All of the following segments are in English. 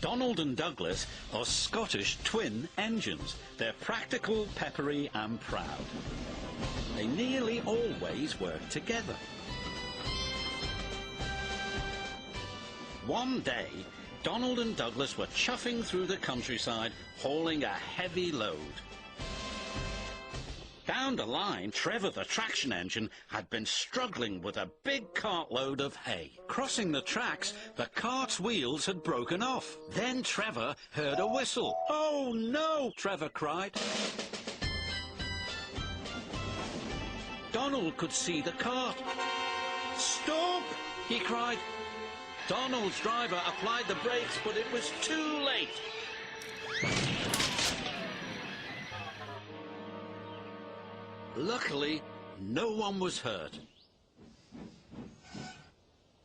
Donald and Douglas are Scottish twin engines. They're practical, peppery and proud. They nearly always work together. One day, Donald and Douglas were chuffing through the countryside, hauling a heavy load. Down the line, Trevor the traction engine had been struggling with a big cartload of hay. Crossing the tracks, the cart's wheels had broken off. Then Trevor heard a whistle. "Oh no!" Trevor cried. Donald could see the cart. "Stop!" he cried. Donald's driver applied the brakes, but it was too late. Luckily, no one was hurt.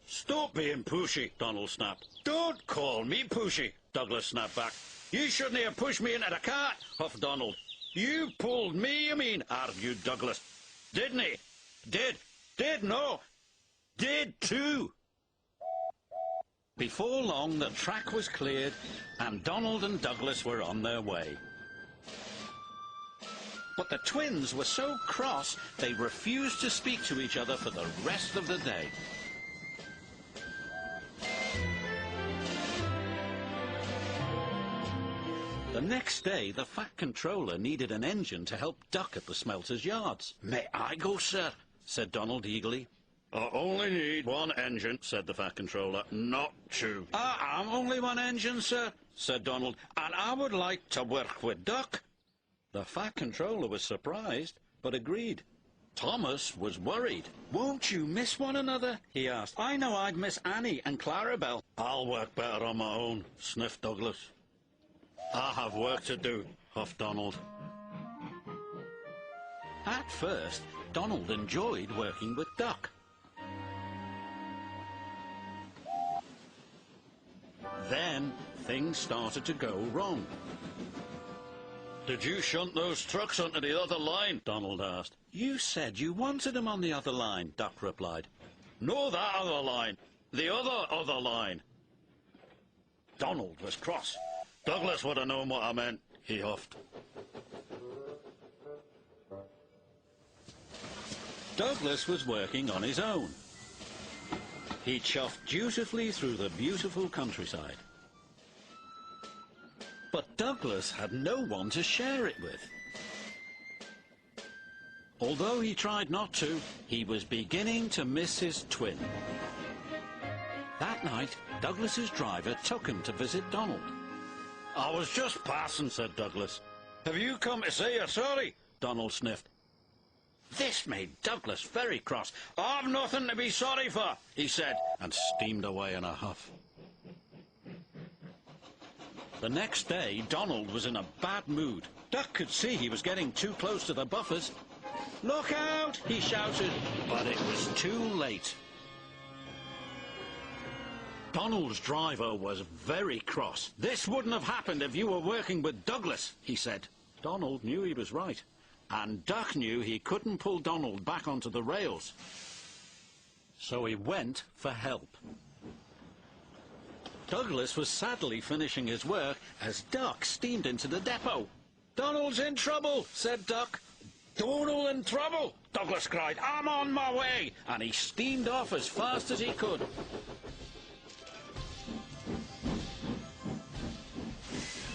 "Stop being pushy," Donald snapped. "Don't call me pushy," Douglas snapped back. "You shouldn't have pushed me into the cart," huffed Donald. "You pulled me, you mean," argued Douglas. "Didn't he?" Did, no. Did too." Before long, the track was cleared, and Donald and Douglas were on their way. But the twins were so cross, they refused to speak to each other for the rest of the day. The next day, the Fat Controller needed an engine to help Duck at the smelter's yards. "May I go, sir?" said Donald eagerly. "I only need one engine," said the Fat Controller, "not two." "I'm only one engine, sir," said Donald, "and I would like to work with Duck." The Fat Controller was surprised, but agreed. Thomas was worried. "Won't you miss one another?" he asked. "I know I'd miss Annie and Clarabelle." "I'll work better on my own," sniffed Douglas. "I have work to do," huffed Donald. At first, Donald enjoyed working with Duck. Then, things started to go wrong. "Did you shunt those trucks onto the other line?" Donald asked. "You said you wanted them on the other line," Duck replied. "No, that other line. The other line." Donald was cross. "Douglas would have known what I meant," he huffed. Douglas was working on his own. He chuffed dutifully through the beautiful countryside. But Douglas had no one to share it with. Although he tried not to, he was beginning to miss his twin. That night, Douglas's driver took him to visit Donald. "I was just passing," said Douglas. "Have you come to say you're sorry?" Donald sniffed. This made Douglas very cross. "I've nothing to be sorry for," he said, and steamed away in a huff. The next day, Donald was in a bad mood. Duck could see he was getting too close to the buffers. "Look out!" he shouted, but it was too late. Donald's driver was very cross. "This wouldn't have happened if you were working with Douglas," he said. Donald knew he was right, and Duck knew he couldn't pull Donald back onto the rails. So he went for help. Douglas was sadly finishing his work as Duck steamed into the depot. "Donald's in trouble," said Duck. "Donald in trouble!" Douglas cried. "I'm on my way!" And he steamed off as fast as he could.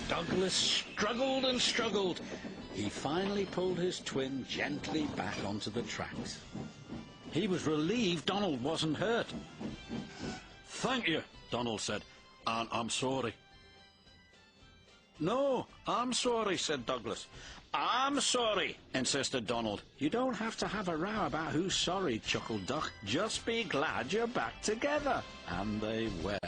Douglas struggled and struggled. He finally pulled his twin gently back onto the tracks. He was relieved Donald wasn't hurt. "Thank you," Donald said, "and I'm sorry." "No, I'm sorry," said Douglas. "I'm sorry," insisted Donald. "You don't have to have a row about who's sorry," chuckled Duck. "Just be glad you're back together." And they were.